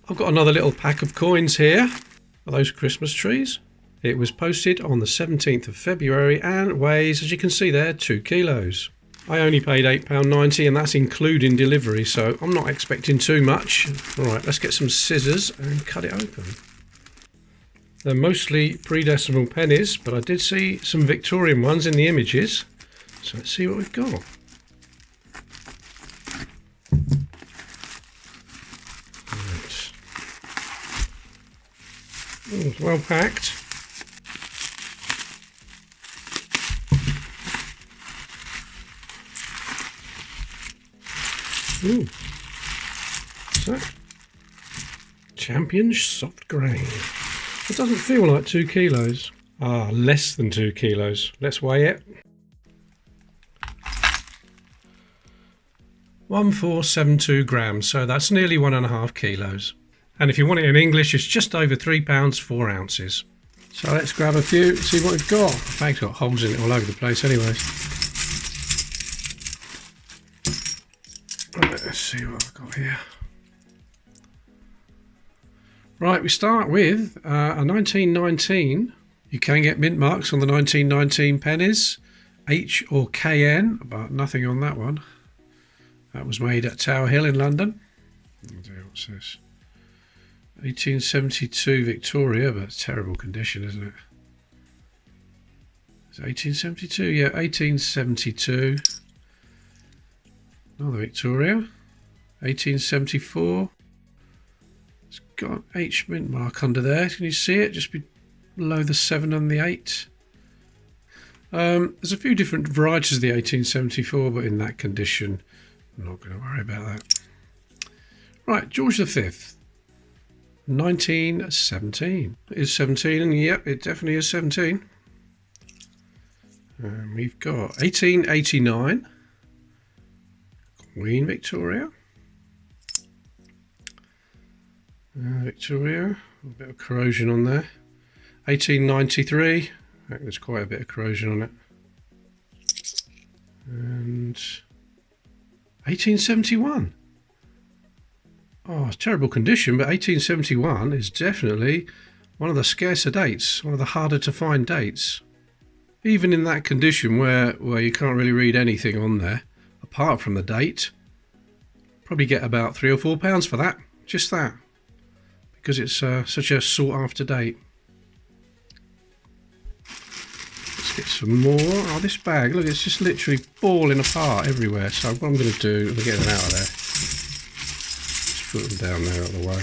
I've got another little pack of coins here for those Christmas trees. It was posted on the 17th of February and weighs, as you can see there, 2 kilos. I only paid £8.90 and that's including delivery, so I'm not expecting too much. Alright, let's get some scissors and cut it open. They're mostly pre-decimal pennies, but I did see some Victorian ones in the images. So let's see what we've got. Right. Oh, it's well packed. Ooh. What's that? Champion soft grain. It doesn't feel like 2 kilos. Ah, less than 2 kilos. Let's weigh it. 1472 grams, so that's nearly 1.5 kilos. And if you want it in English, it's just over 3 pounds 4 ounces. So let's grab a few and see what we've got. The bag's got holes in it all over the place anyway. Right, let's see what I've got here. Right, we start with a 1919. You can get mint marks on the 1919 pennies, H or KN, but nothing on that one. That was made at Tower Hill in London. What's this? 1872 Victoria, but it's terrible condition, isn't it? Is it 1872? Yeah, 1872. Another Victoria. 1874. It's got an H mint mark under there. Can you see it? Just below the 7 and the 8. There's a few different varieties of the 1874, but in that condition, I'm not going to worry about that. Right, George V. 1917. It is 17, and yep, it definitely is 17. We've got 1889. Queen Victoria. Victoria, a bit of corrosion on there. 1893, there's quite a bit of corrosion on it. And 1871. Oh, it's terrible condition, but 1871 is definitely one of the scarcer dates, one of the harder to find dates. Even in that condition where you can't really read anything on there, apart from the date, probably get about £3 or £4 for that, just that. Because it's such a sought after date. Let's get some more. Oh, this bag, look, it's just literally falling apart everywhere. So what I'm going to do, I'll get them out of there. Just put them down there out of the way.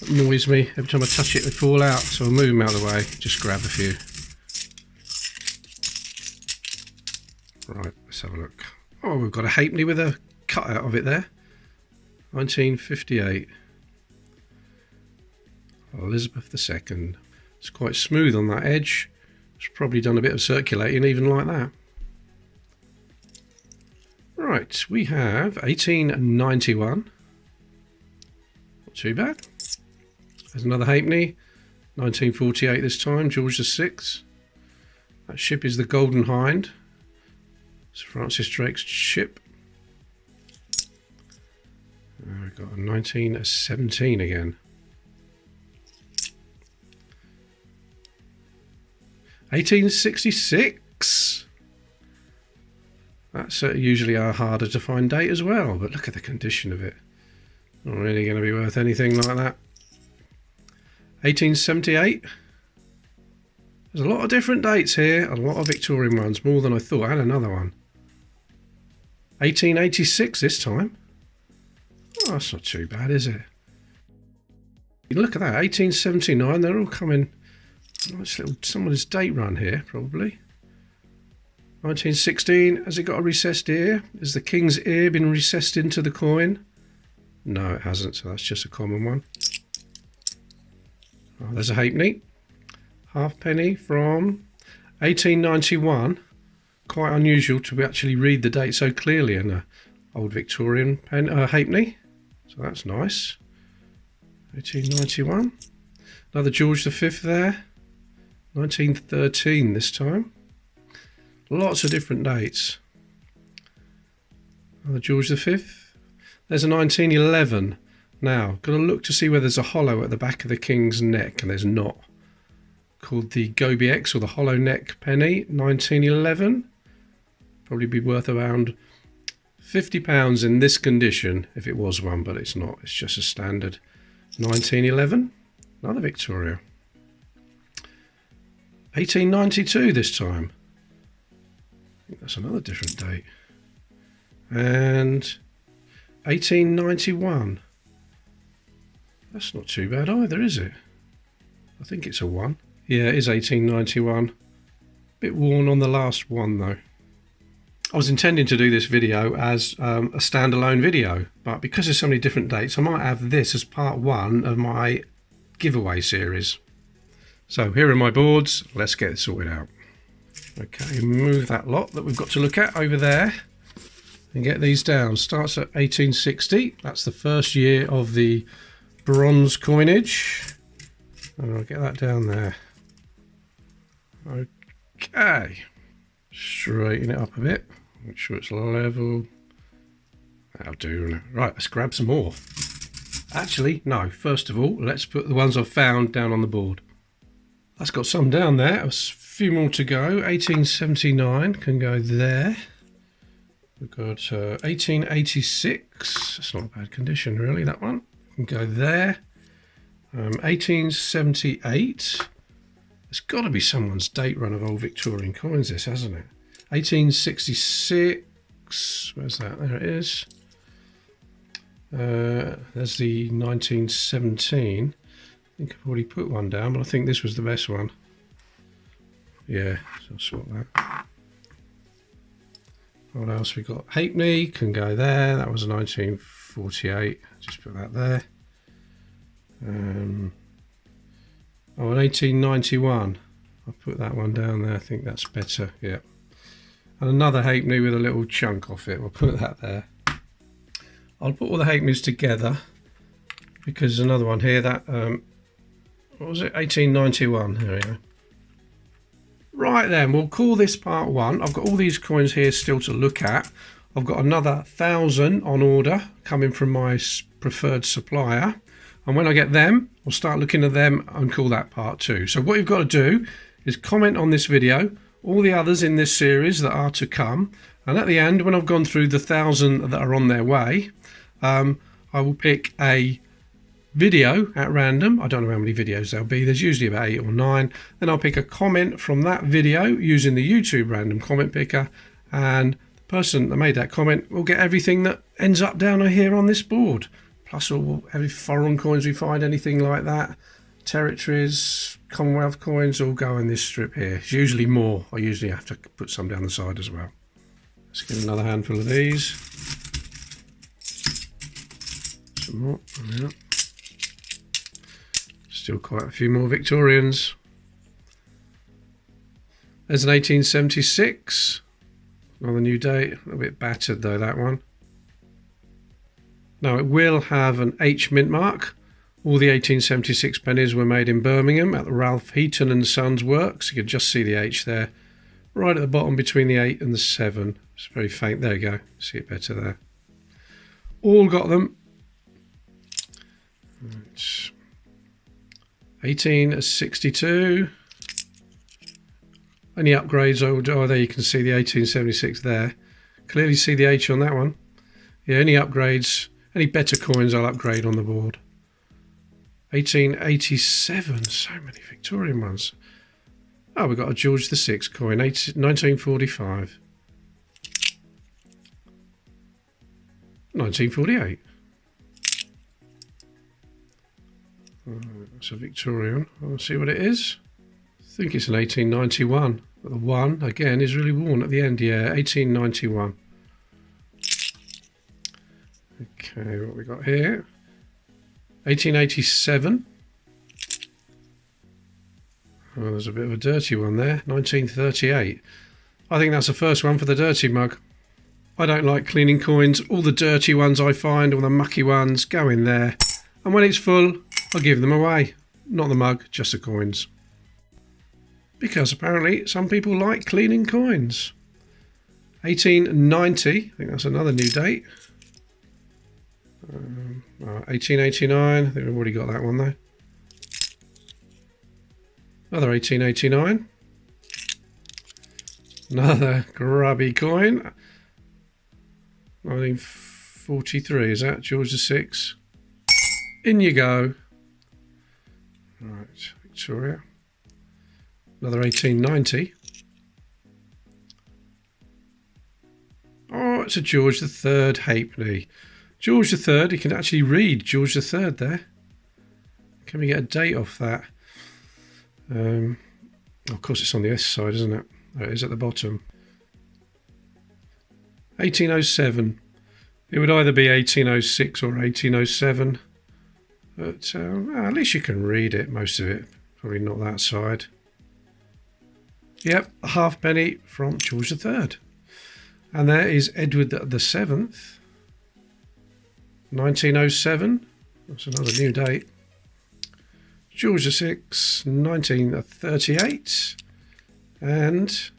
It annoys me every time I touch it, they fall out. So I'll move them out of the way, just grab a few. Right, let's have a look. Oh, we've got a halfpenny with a cut out of it there. 1958. Elizabeth II. It's quite smooth on that edge. It's probably done a bit of circulating even like that. Right, we have 1891. Not too bad. There's another halfpenny. 1948 this time, George VI. That ship is the Golden Hind. Sir Francis Drake's ship. We've got a 1917 again. 1866. That's usually our harder to find date as well, but look at the condition of it. Not really going to be worth anything like that. 1878. There's a lot of different dates here, a lot of Victorian ones, more than I thought. I had another one. 1886 this time. Oh, that's not too bad, is it? Look at that, 1879, they're all coming. Nice little, someone's date run here, probably. 1916, has it got a recessed ear? Has the king's ear been recessed into the coin? No, it hasn't, so that's just a common one. Oh, there's a halfpenny. Halfpenny from 1891. Quite unusual to actually read the date so clearly in an old Victorian halfpenny. So that's nice. 1891. Another George V there. 1913 this time. Lots of different dates. Another George V. There's a 1911. Now, got to look to see whether there's a hollow at the back of the king's neck, and there's not. Called the Gobi X, or the hollow neck penny, 1911. Probably be worth around £50 in this condition if it was one, but it's not. It's just a standard 1911. Another Victoria. 1892 this time. I think that's another different date. And 1891. That's not too bad either, is it? I think it's a 1. Yeah, it is 1891. Bit worn on the last one though. I was intending to do this video as a standalone video, but because there's so many different dates, I might have this as part 1 of my giveaway series. So here are my boards. Let's get it sorted out. Okay, move that lot that we've got to look at over there and get these down. Starts at 1860. That's the first year of the bronze coinage. And I'll get that down there. Okay. Straighten it up a bit. Make sure it's level. That'll do. Right, let's grab some more. Actually, no. First of all, let's put the ones I've found down on the board. That's got some down there. A few more to go. 1879 can go there. We've got 1886. That's not a bad condition, really, that one. Can go there. 1878. It's got to be someone's date run of old Victorian coins, this, hasn't it? 1866. Where's that? There it is. There's the 1917. I think I've already put one down, but I think this was the best one. Yeah, so I'll sort that. What else we got? Halfpenny can go there. That was a 1948. Just put that there. An 1891. I'll put that one down there. I think that's better. Yeah. And another halfpenny with a little chunk off it. We'll put that there. I'll put all the halfpennies together because there's another one here that what was it? 1891. There we go. Right then, we'll call this part 1. I've got all these coins here still to look at. I've got another 1,000 on order coming from my preferred supplier. And when I get them, I'll start looking at them and call that part 2. So what you've got to do is comment on this video, all the others in this series that are to come. And at the end, when I've gone through the 1,000 that are on their way, I will pick a video at random. I don't know how many videos there'll be. There's usually about 8 or 9. Then I'll pick a comment from that video using the YouTube random comment picker, and the person that made that comment will get everything that ends up down here on this board, plus all every foreign coins we find, anything like that, territories, Commonwealth coins, all go in this strip here. It's usually more. I usually have to put some down the side as well. Let's get another handful of these. Some more. Yeah. Still quite a few more Victorians. There's an 1876. Another new date. A little bit battered though, that one. Now it will have an H mint mark. All the 1876 pennies were made in Birmingham at the Ralph Heaton and Sons works. You can just see the H there. Right at the bottom between the 8 and the 7. It's very faint. There you go. See it better there. All got them. Right. 1862. Any upgrades? Oh, there you can see the 1876 there. Clearly see the H on that one. Yeah, any upgrades, any better coins I'll upgrade on the board. 1887. So many Victorian ones. Oh, we've got a George VI coin. 1945. 1948. It's a Victorian. I'll see what it is. I think it's an 1891. But the 1 again is really worn at the end. Yeah, 1891. Okay, what we got here? 1887. Oh, there's a bit of a dirty one there. 1938. I think that's the first one for the dirty mug. I don't like cleaning coins. All the dirty ones I find, all the mucky ones, go in there. And when it's full, I'll give them away. Not the mug, just the coins. Because apparently some people like cleaning coins. 1890, I think that's another new date. 1889. I think we've already got that one though. Another 1889. Another grubby coin. 1943, is that George VI? In you go. Right, Victoria. Another 1890. Oh, it's a George III halfpenny. George III, you can actually read George III there. Can we get a date off that? Of course it's on the S side, isn't it? There it is at the bottom. 1807. It would either be 1806 or 1807. But at least you can read it, most of it. Probably not that side. Yep, a halfpenny from George III. And there is Edward the Seventh. 1907. That's another new date. George VI, 1938. And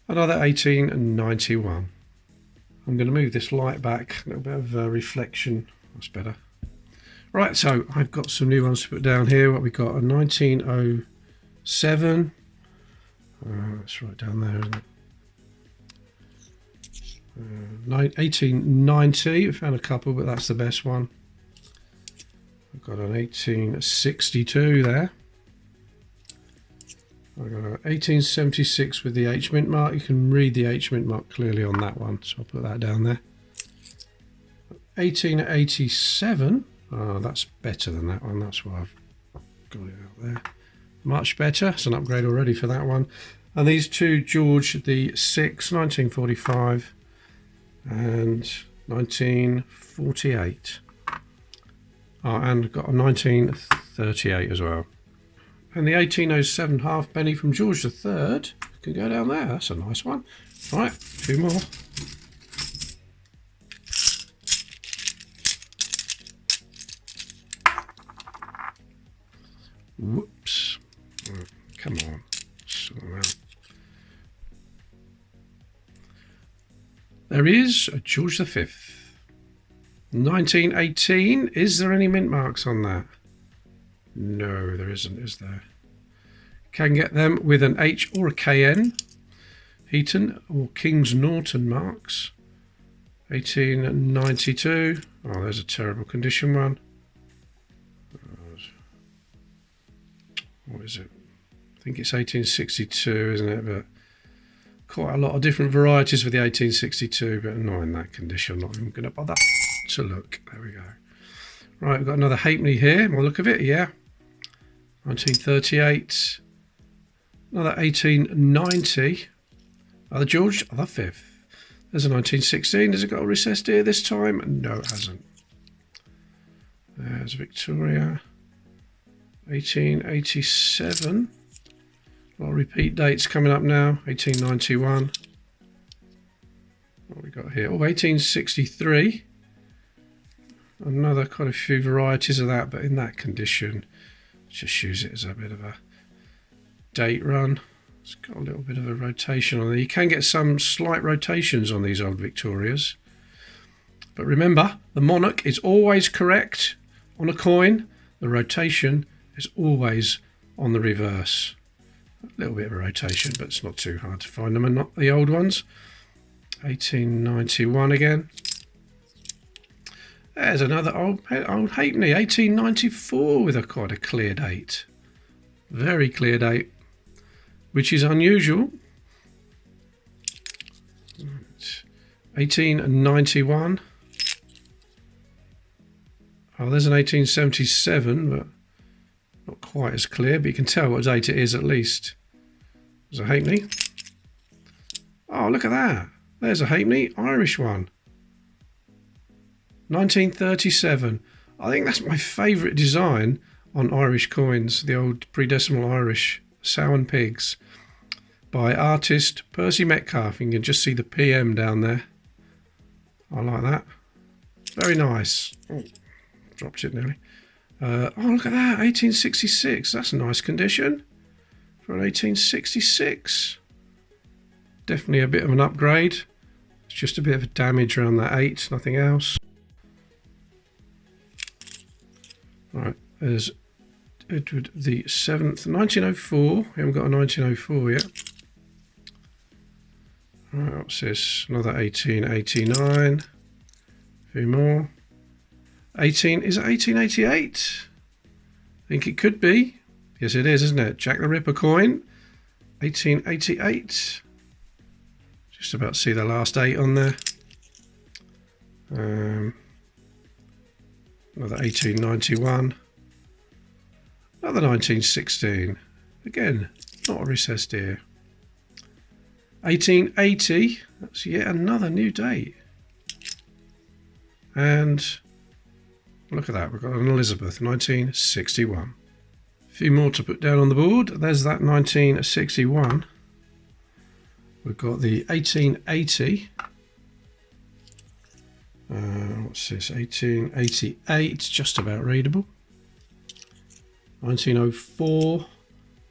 another 1891. I'm going to move this light back. A little bit of reflection. That's better. Right, so I've got some new ones to put down here. What we got? A 1907. That's right down there, isn't it? 1890. We found a couple, but that's the best one. I've got an 1862 there. I've got an 1876 with the H mint mark. You can read the H mint mark clearly on that one, so I'll put that down there. 1887. Oh, that's better than that one. That's why I've got it out there. Much better. It's an upgrade already for that one. And these two, George the 6th, 1945 and 1948. Oh, and got a 1938 as well. And the 1807 halfpenny from George III can go down there. That's a nice one. Right, a few more. Whoops. Oh, come on. There is a George V. 1918. Is there any mint marks on that? No, there isn't, is there? Can get them with an H or a KN. Heaton or Kings Norton marks. 1892. Oh, there's a terrible condition one. What is it? I think it's 1862, isn't it? But quite a lot of different varieties for the 1862, but not in that condition. I'm not even going to bother to look. There we go. Right, we've got another halfpenny here. By the look of it, yeah. 1938. Another 1890. Other George the 5th. There's a 1916. Has it got a recessed ear this time? No, it hasn't. There's Victoria. 1887. A lot of repeat dates coming up now. 1891. What we got here? Oh, 1863. Another quite a few varieties of that, but in that condition, just use it as a bit of a date run. It's got a little bit of a rotation on there. You can get some slight rotations on these old Victorias. But remember, the monarch is always correct on a coin. The rotation is always on the reverse. A little bit of a rotation, but it's not too hard to find them, and not the old ones. 1891 again. There's another old halfpenny, 1894, with quite a clear date. Very clear date, which is unusual. 1891. Oh, there's an 1877, but not quite as clear, but you can tell what date it is at least. There's a halfpenny. Oh, look at that. There's a halfpenny, Irish one. 1937. I think that's my favourite design on Irish coins, the old pre-decimal Irish sow and pigs by artist Percy Metcalfe. You can just see the PM down there. I like that. Very nice. Oh, dropped it nearly. Oh, look at that, 1866. That's a nice condition for an 1866. Definitely a bit of an upgrade. It's just a bit of damage around that 8, nothing else. Right, there's Edward the 7th, 1904. We haven't got a 1904 yet. Right, what's this? Another 1889. A few more. 18, is it 1888? I think it could be. Yes, it is, isn't it? Jack the Ripper coin. 1888. Just about to see the last 8 on there. Another 1891. Another 1916. Again, not a recessed ear. 1880. That's yet another new date. And look at that. We've got an Elizabeth, 1961. A few more to put down on the board. There's that 1961. We've got the 1880. What's this? 1888. Just about readable. 1904.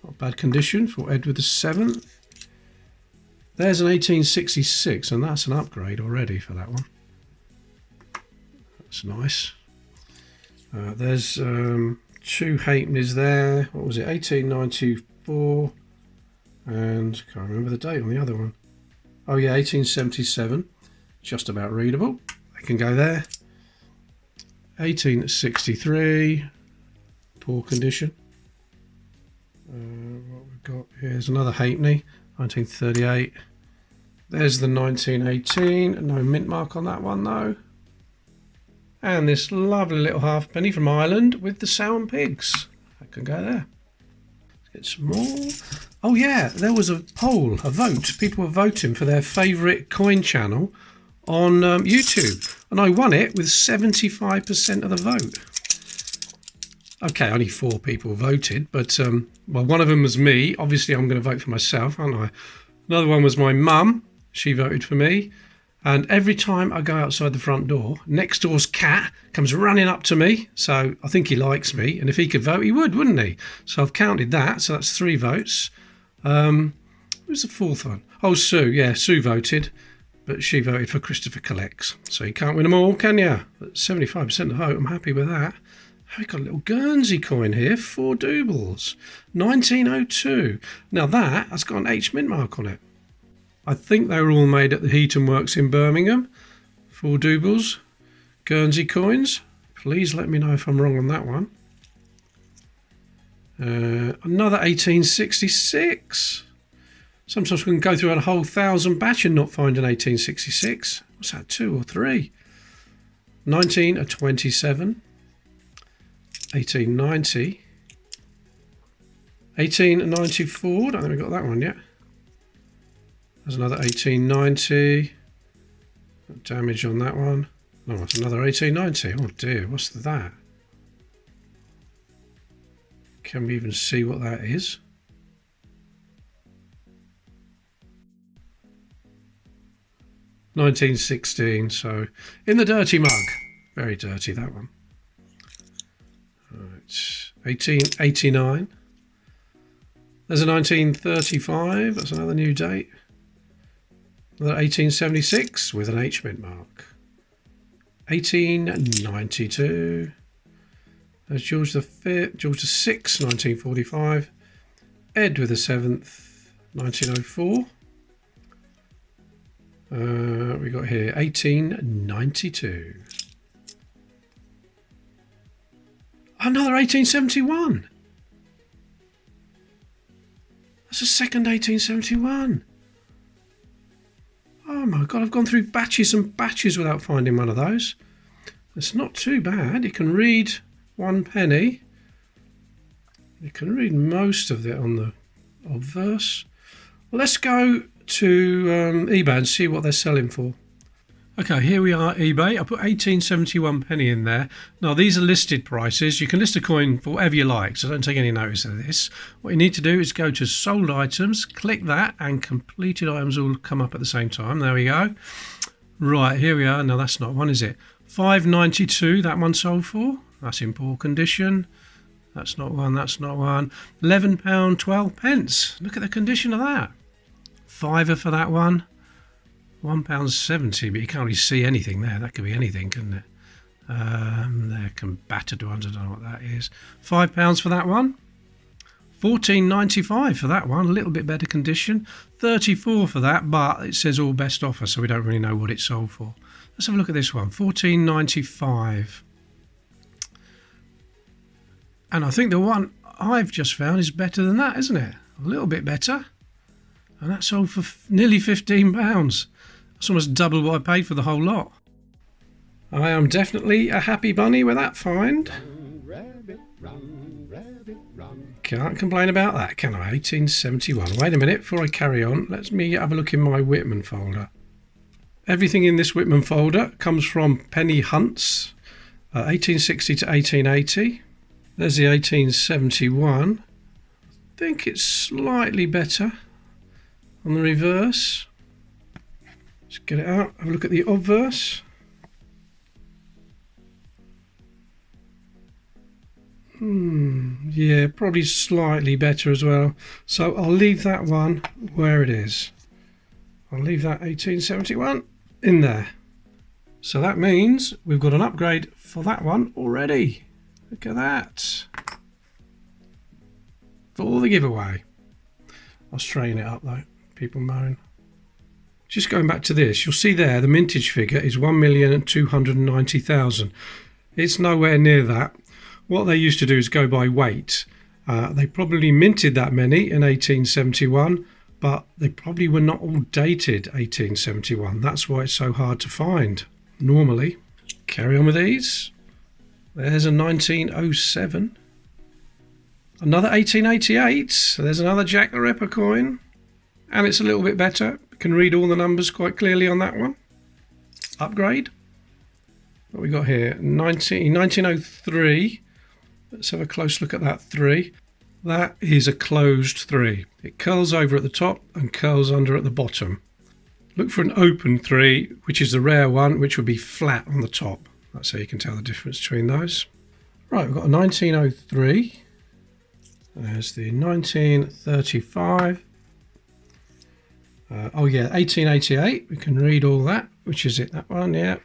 Not bad condition for Edward VII. There's an 1866, and that's an upgrade already for that one. That's nice. There's 2 halfpennies there. What was it? 1894. And can't remember the date on the other one. Oh yeah, 1877. Just about readable. They can go there. 1863. Poor condition. What we've got here is another halfpenny. 1938. There's the 1918. No mint mark on that one though. And this lovely little halfpenny from Ireland with the sow and pigs. That can go there. Let's get some more. Oh yeah, there was a poll, a vote. People were voting for their favourite coin channel on YouTube. And I won it with 75% of the vote. Okay, only 4 people voted, but well, one of them was me. Obviously, I'm going to vote for myself, aren't I? Another one was my mum. She voted for me. And every time I go outside the front door, next door's cat comes running up to me. So I think he likes me. And if he could vote, he would, wouldn't he? So I've counted that. So that's 3 votes. Who's the 4th one? Oh, Sue. Yeah, Sue voted. But she voted for Christopher Collects. So you can't win them all, can you? 75% of the vote. I'm happy with that. We've got a little Guernsey coin here, 4 doubles, 1902. Now that has got an H mint mark on it. I think they were all made at the Heaton Works in Birmingham. 4 doubles, Guernsey coins. Please let me know if I'm wrong on that one. Another 1866. Sometimes we can go through a whole 1,000 batch and not find an 1866. What's that, 2 or 3? 1927. 1890, 1894, don't think we got that one yet. There's another 1890, damage on that one. No, it's another 1890. Oh dear, what's that? Can we even see what that is? $1916, so in the dirty mug. Very dirty, that one. Right, 1889. There's a 1935. That's another new date. Another 1876 with an H mint mark. 1892. There's George V, George VI, 1945. Edward VII, 1904. We got here 1892. Another 1871. That's a second 1871. Oh my God, I've gone through batches and batches without finding one of those. It's not too bad. You can read 1 penny. You can read most of it on the obverse. Well, let's go to eBay and see what they're selling for. Okay, here we are, eBay. I put 1871 penny in there. Now, these are listed prices. You can list a coin for whatever you like, so don't take any notice of this. What you need to do is go to sold items, click that, and completed items will come up at the same time. There we go. Right, here we are. No, that's not one, is it? $5.92, that one sold for. That's in poor condition. That's not one, that's not one. £11, 12 pence. Look at the condition of that. £5 for that one. £1.70, but you can't really see anything there. That could be anything, couldn't it? They're combated ones. I don't know what that is. £5 for that one. £14.95 for that one. A little bit better condition. £34 for that, but it says all best offer, so we don't really know what it sold for. Let's have a look at this one. £14.95. And I think the one I've just found is better than that, isn't it? A little bit better. And that sold for nearly £15. That's almost double what I paid for the whole lot. I am definitely a happy bunny with that find. Can't complain about that, can I? 1871. Wait a minute, before I carry on, let me have a look in my Whitman folder. Everything in this Whitman folder comes from Penny Hunts, 1860 to 1880. There's the 1871. I think it's slightly better on the reverse. Let's get it out, have a look at the obverse. Yeah, probably slightly better as well. So I'll leave that one where it is. I'll leave that 1871 in there. So that means we've got an upgrade for that one already. Look at that. For the giveaway. I'll straighten it up though. People moan. Just going back to this, you'll see there the mintage figure is 1,290,000. It's nowhere near that. What they used to do is go by weight. They probably minted that many in 1871, but they probably were not all dated 1871. That's why it's so hard to find normally. Carry on with these. There's a 1907. Another 1888. So there's another Jack the Ripper coin. And it's a little bit better. You can read all the numbers quite clearly on that one. Upgrade. What we got here? 1903. Let's have a close look at that 3. That is a closed 3. It curls over at the top and curls under at the bottom. Look for an open 3, which is the rare one, which would be flat on the top. That's how you can tell the difference between those. Right, we've got a 1903. There's the 1935. Oh yeah, 1888. We can read all that. Which is it? That one, yeah.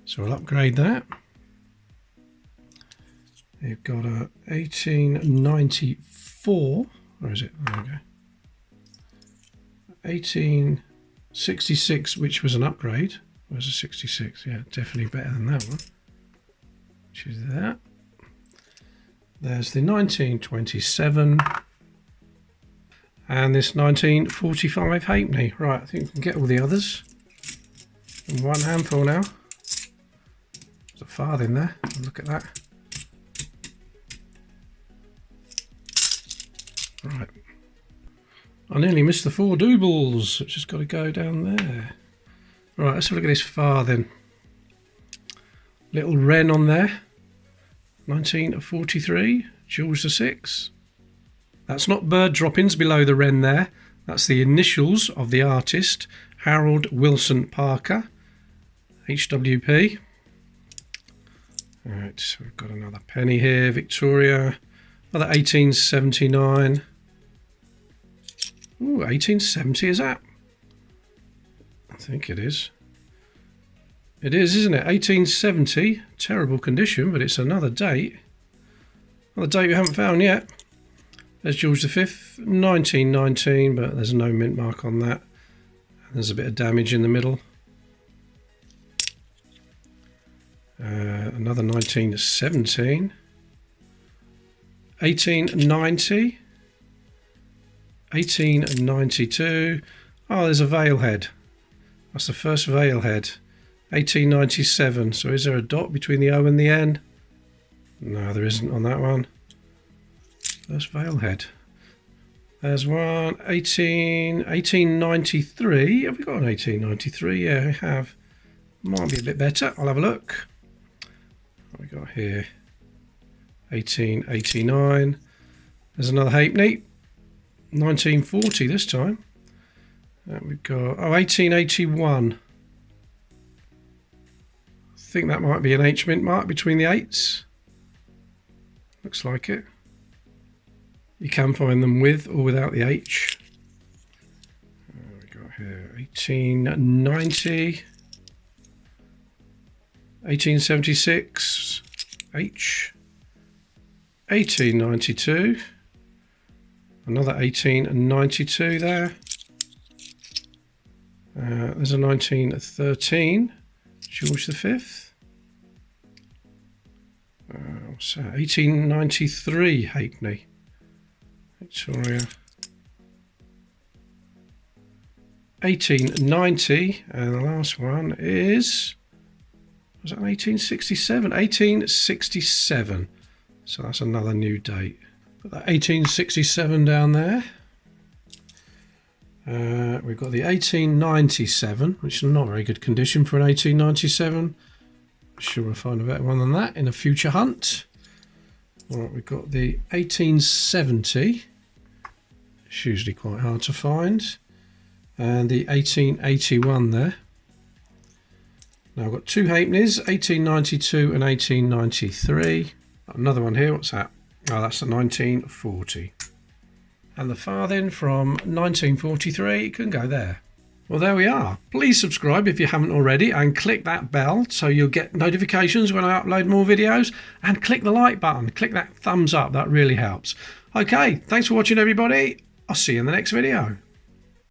So we'll upgrade that. You've got a 1894. Where is it? There we go. 1866, which was an upgrade. Where's a 66? Yeah, definitely better than that one. Which is that. There's the 1927. And this 1945 halfpenny. Right, I think we can get all the others in one handful now. There's a farthing there. Look at that. Right. I nearly missed the 4 doubles. It's just got to go down there. Right, let's have a look at this farthing. Little wren on there. 1943. George VI. That's not bird droppings below the wren there. That's the initials of the artist, Harold Wilson Parker, HWP. Alright, so we've got another penny here, Victoria. Another 1879. Ooh, 1870 is that? I think it is. It is, isn't it? 1870. Terrible condition, but it's another date. Another date we haven't found yet. There's George V, 1919, but there's no mint mark on that. There's a bit of damage in the middle. Another 1917. 1890. 1892. Oh, there's a veil head. That's the first veil head. 1897. So is there a dot between the O and the N? No, there isn't on that one. First veil head. There's one. 1893. Have we got an 1893? Yeah, we have. Might be a bit better. I'll have a look. What have we got here? 1889. There's another halfpenny. 1940 this time. And we've got 1881. I think that might be an H mint mark between the 8s. Looks like it. You can find them with or without the H. What have we got here? 1890. 1876 H. 1892. Another 1892 there. There's a 1913 George V. What's that? 1893 Halfpenny Victoria. 1890, and the last one is, was that 1867? 1867. So that's another new date. Put that 1867 down there. We've got the 1897, which is not very good condition for an 1897. Sure we'll find a better one than that in a future hunt. Right, we've got the 1870. It's usually quite hard to find. And the 1881 there. Now I've got two halfpennies, 1892 and 1893. Another one here, what's that? Oh, that's the 1940. And the farthing from 1943 can go there. Well, there we are. Please subscribe if you haven't already and click that bell so you'll get notifications when I upload more videos, and click the like button, click that thumbs up, that really helps. Okay, thanks for watching everybody. I'll see you in the next video.